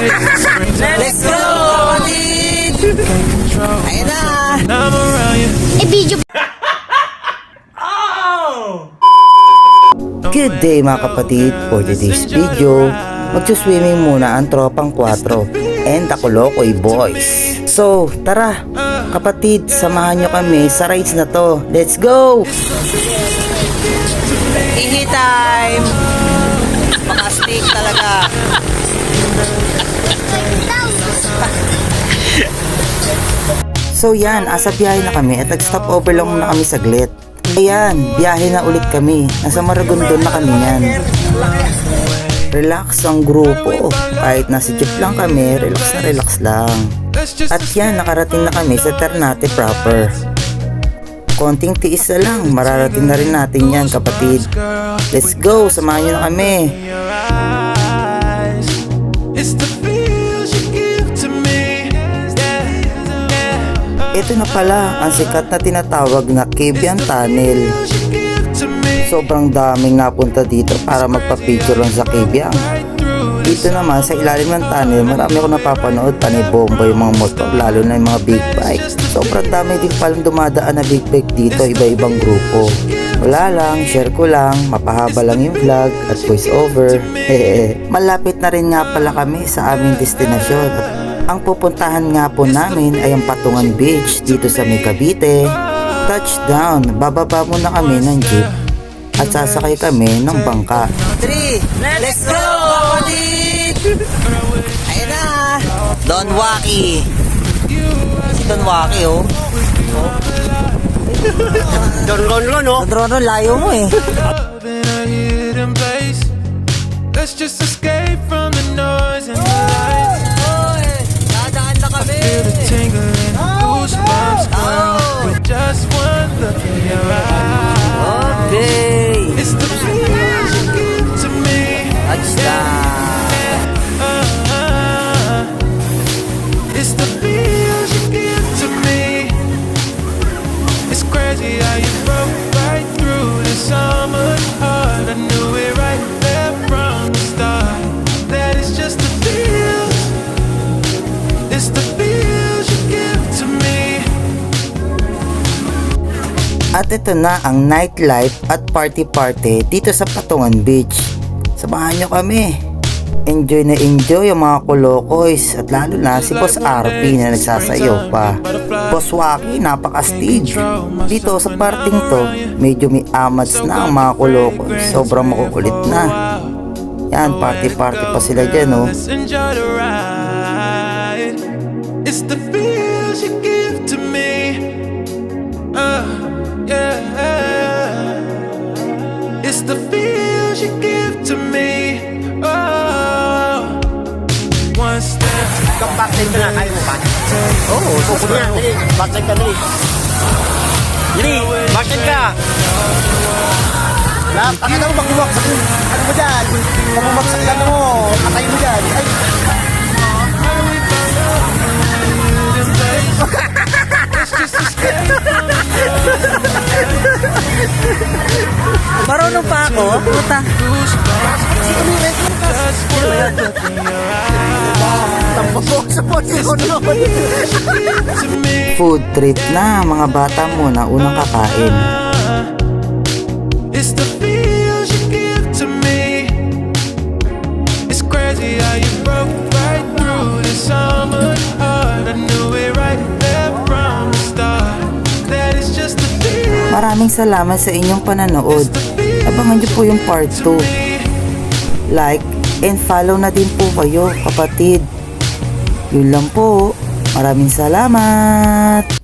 Let's go, kapatid! Ayun na! Video. Good day mga kapatid. For today's video, magsuswimming muna ang tropang 4 and the Kolokoy boys. So tara kapatid, samahan nyo kami sa rides na to. Let's go! Ihi time! Maka-stick talaga. So yan, asa biyahe na kami at nag-stop over lang muna kami saglit. Ayan, biyahe na ulit kami. Nasa Maragondon na kami yan. Relax ang grupo. Kahit nasa jeep lang kami, relax na relax lang. At yan, nakarating na kami sa Ternate proper. Konting tiis na lang, mararating na rin natin yan kapatid. Let's go, samahan nyo na kami. Ito na pala ang sikat na tinatawag na Cabian Tunnel. Sobrang daming napunta dito para magpa-picture lang sa Cabian. Dito naman sa ilalim ng tunnel, marami ako napapanood, panibomba yung mga motor, lalo na yung mga big bike. Sobrang dami din palang dumadaan na big bike dito, iba-ibang grupo. Wala lang, share ko lang, mapahaba lang yung vlog at voice over. Malapit na rin nga pala kami sa aming destinasyon. Ang pupuntahan nga po namin ay ang Patungan Beach dito sa May Cavite. Touchdown, bababa muna kami ng jeep at sasakay kami ng bangka. 3, let's go, kapatid! Ayun na! Don Waki! Si Don Waki, oh. Don Ron, oh. Don Ron, layo mo eh. Let's just escape from the noise and the lights. Dadaan na kami! Feel the tingling, goosebumps growing with just one look in your eyes. Okay! It's the feels you give to me. Touchdown! It's the feels you give to me. It's crazy how you broke right through the summer heart. I knew it right there from the start. That is just the feels. It's the feels you give to me. At ito na ang nightlife at party-party dito sa Patungan Beach. Samahan nyo kami. Enjoy na enjoy ang mga Kolokoys at lalo na si Boss RP na nagsasayaw pa. Boss Waki, napaka-stage. Dito sa parting to, medyo may amats na ang mga Kolokoys. Sobrang makukulit na. Yan, party-party pa sila dyan, oh. Let's enjoy the ride. It's the feels you give to me. Yeah. It's the feels you give to me. Oh, one step. Backline ka na, kaya mo ba? Oo, susunod na. Backline ka na eh. Dili, backline ka. Ano mo bang bumaksak? Ano mo dyan? Kung bumaksak ka mo, patay mo dyan. Ay. Marunong pa ako? Puta. Food trip na, mga bata muna unang kakain. It's the feels you give to me. It's crazy how you broke right through the summer heart. I knew it right there from the start. That is just the feels. Maraming salamat sa inyong pananood. Abangan nyo po yung part 2. Like and follow na din po kayo kapatid. Yun lang po. Maraming salamat.